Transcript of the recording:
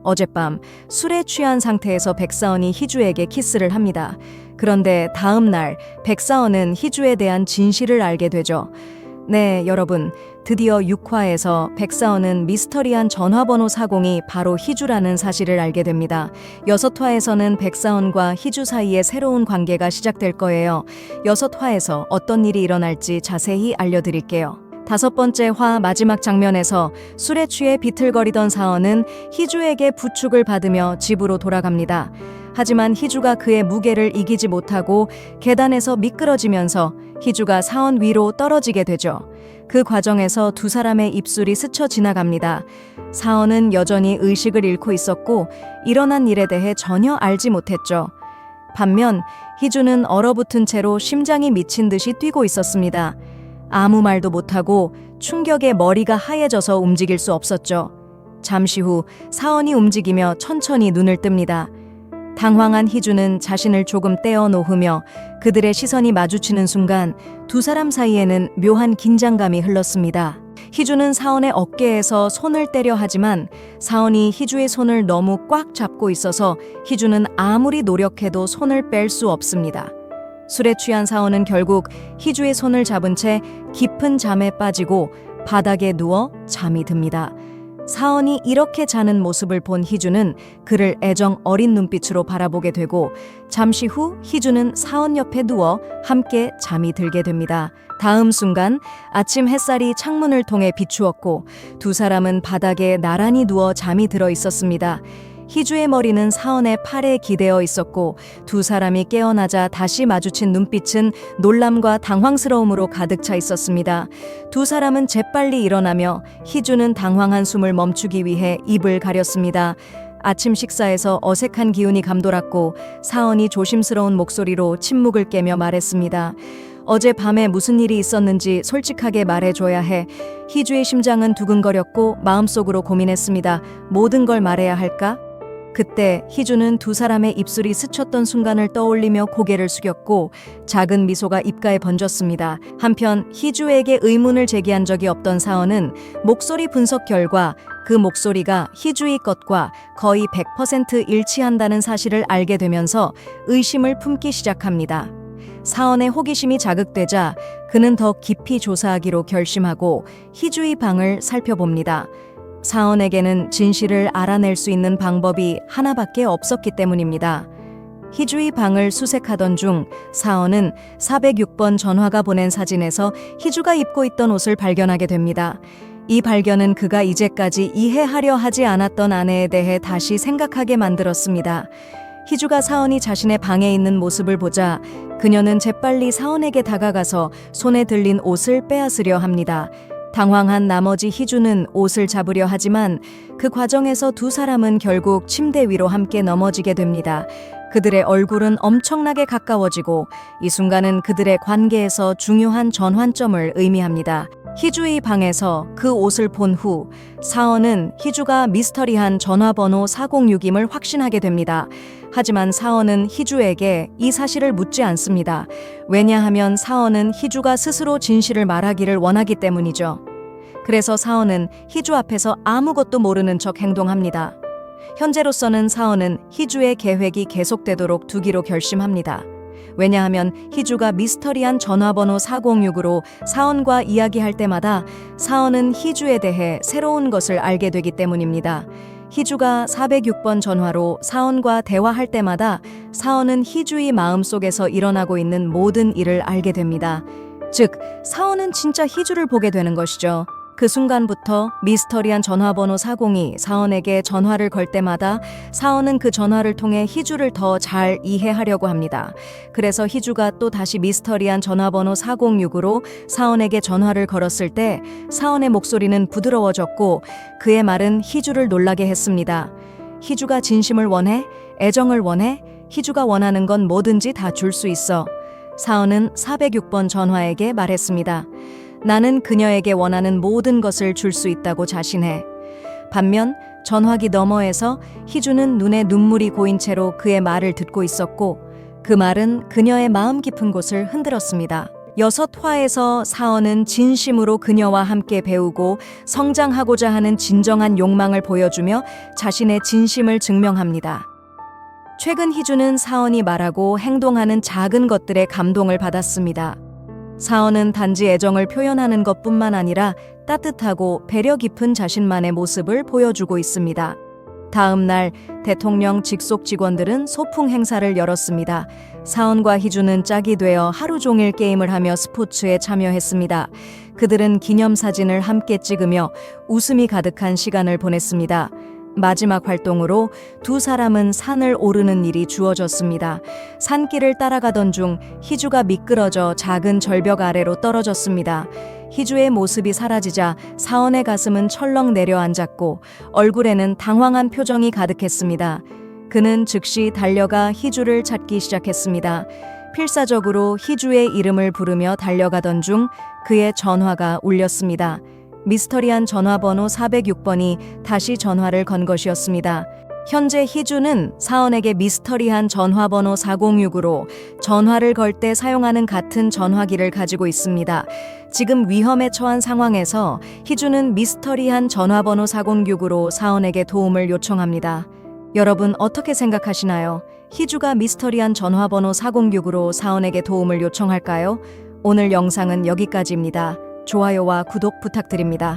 어젯밤 술에 취한 상태에서 백사원이 희주에게 키스를 합니다. 그런데 다음 날 백사원은 희주에 대한 진실을 알게 되죠. 네, 여러분. 드디어 6화에서 백사원은 미스터리한 전화번호 사공이 바로 희주라는 사실을 알게 됩니다. 6화에서는 백사원과 희주 사이의 새로운 관계가 시작될 거예요. 6화에서 어떤 일이 일어날지 자세히 알려드릴게요. 5번째 화 마지막 장면에서 술에 취해 비틀거리던 사원은 희주에게 부축을 받으며 집으로 돌아갑니다. 하지만 희주가 그의 무게를 이기지 못하고 계단에서 미끄러지면서 희주가 사원 위로 떨어지게 되죠. 그 과정에서 두 사람의 입술이 스쳐 지나갑니다. 사원은 여전히 의식을 잃고 있었고 일어난 일에 대해 전혀 알지 못했죠. 반면 희주는 얼어붙은 채로 심장이 미친 듯이 뛰고 있었습니다. 아무 말도 못하고 충격에 머리가 하얘져서 움직일 수 없었죠. 잠시 후 사원이 움직이며 천천히 눈을 뜹니다. 당황한 희주는 자신을 조금 떼어놓으며 그들의 시선이 마주치는 순간 두 사람 사이에는 묘한 긴장감이 흘렀습니다. 희주는 사원의 어깨에서 손을 떼려 하지만 사원이 희주의 손을 너무 꽉 잡고 있어서 희주는 아무리 노력해도 손을 뺄 수 없습니다. 술에 취한 사원은 결국 희주의 손을 잡은 채 깊은 잠에 빠지고 바닥에 누워 잠이 듭니다. 사원이 이렇게 자는 모습을 본 희주는 그를 애정 어린 눈빛으로 바라보게 되고 잠시 후 희주는 사원 옆에 누워 함께 잠이 들게 됩니다. 다음 순간 아침 햇살이 창문을 통해 비추었고 두 사람은 바닥에 나란히 누워 잠이 들어 있었습니다. 희주의 머리는 사원의 팔에 기대어 있었고 두 사람이 깨어나자 다시 마주친 눈빛은 놀람과 당황스러움으로 가득 차 있었습니다. 두 사람은 재빨리 일어나며 희주는 당황한 숨을 멈추기 위해 입을 가렸습니다. 아침 식사에서 어색한 기운이 감돌았고 사원이 조심스러운 목소리로 침묵을 깨며 말했습니다. 어제 밤에 무슨 일이 있었는지 솔직하게 말해줘야 해. 희주의 심장은 두근거렸고 마음속으로 고민했습니다. 모든 걸 말해야 할까? 그때 희주는 두 사람의 입술이 스쳤던 순간을 떠올리며 고개를 숙였고 작은 미소가 입가에 번졌습니다. 한편 희주에게 의문을 제기한 적이 없던 사원은 목소리 분석 결과 그 목소리가 희주의 것과 거의 100% 일치한다는 사실을 알게 되면서 의심을 품기 시작합니다. 사원의 호기심이 자극되자 그는 더 깊이 조사하기로 결심하고 희주의 방을 살펴봅니다. 사원에게는 진실을 알아낼 수 있는 방법이 하나밖에 없었기 때문입니다. 희주의 방을 수색하던 중 사원은 406번 전화가 보낸 사진에서 희주가 입고 있던 옷을 발견하게 됩니다. 이 발견은 그가 이제까지 이해하려 하지 않았던 아내에 대해 다시 생각하게 만들었습니다. 희주가 사원이 자신의 방에 있는 모습을 보자 그녀는 재빨리 사원에게 다가가서 손에 들린 옷을 빼앗으려 합니다. 당황한 나머지 희주는 옷을 잡으려 하지만 그 과정에서 두 사람은 결국 침대 위로 함께 넘어지게 됩니다. 그들의 얼굴은 엄청나게 가까워지고 이 순간은 그들의 관계에서 중요한 전환점을 의미합니다. 희주의 방에서 그 옷을 본 후 사원은 희주가 미스터리한 전화번호 406임을 확신하게 됩니다. 하지만 사원은 희주에게 이 사실을 묻지 않습니다. 왜냐하면 사원은 희주가 스스로 진실을 말하기를 원하기 때문이죠. 그래서 사원은 희주 앞에서 아무것도 모르는 척 행동합니다. 현재로서는 사원은 희주의 계획이 계속되도록 두기로 결심합니다. 왜냐하면 희주가 미스터리한 전화번호 406으로 사원과 이야기할 때마다 사원은 희주에 대해 새로운 것을 알게 되기 때문입니다. 희주가 406번 전화로 사원과 대화할 때마다 사원은 희주의 마음속에서 일어나고 있는 모든 일을 알게 됩니다. 즉, 사원은 진짜 희주를 보게 되는 것이죠. 그 순간부터 미스터리한 전화번호 402 사원에게 전화를 걸 때마다 사원은 그 전화를 통해 희주를 더 잘 이해하려고 합니다. 그래서 희주가 또 다시 미스터리한 전화번호 406으로 사원에게 전화를 걸었을 때 사원의 목소리는 부드러워졌고 그의 말은 희주를 놀라게 했습니다. 희주가 진심을 원해? 애정을 원해? 희주가 원하는 건 뭐든지 다 줄 수 있어. 사원은 406번 전화에게 말했습니다. 나는 그녀에게 원하는 모든 것을 줄 수 있다고 자신해. 반면 전화기 너머에서 희주는 눈에 눈물이 고인 채로 그의 말을 듣고 있었고 그 말은 그녀의 마음 깊은 곳을 흔들었습니다. 6화에서 사원은 진심으로 그녀와 함께 배우고 성장하고자 하는 진정한 욕망을 보여주며 자신의 진심을 증명합니다. 최근 희주는 사원이 말하고 행동하는 작은 것들에 감동을 받았습니다. 사원은 단지 애정을 표현하는 것뿐만 아니라 따뜻하고 배려 깊은 자신만의 모습을 보여주고 있습니다. 다음 날 대통령 직속 직원들은 소풍 행사를 열었습니다. 사원과 희주는 짝이 되어 하루 종일 게임을 하며 스포츠에 참여했습니다. 그들은 기념사진을 함께 찍으며 웃음이 가득한 시간을 보냈습니다. 마지막 활동으로 두 사람은 산을 오르는 일이 주어졌습니다. 산길을 따라가던 중 희주가 미끄러져 작은 절벽 아래로 떨어졌습니다. 희주의 모습이 사라지자 사원의 가슴은 철렁 내려앉았고 얼굴에는 당황한 표정이 가득했습니다. 그는 즉시 달려가 희주를 찾기 시작했습니다. 필사적으로 희주의 이름을 부르며 달려가던 중 그의 전화가 울렸습니다. 미스터리한 전화번호 406번이 다시 전화를 건 것이었습니다. 현재 희주는 사원에게 미스터리한 전화번호 406으로 전화를 걸 때 사용하는 같은 전화기를 가지고 있습니다. 지금 위험에 처한 상황에서 희주는 미스터리한 전화번호 406으로 사원에게 도움을 요청합니다. 여러분 어떻게 생각하시나요? 희주가 미스터리한 전화번호 406으로 사원에게 도움을 요청할까요? 오늘 영상은 여기까지입니다. 좋아요와 구독 부탁드립니다.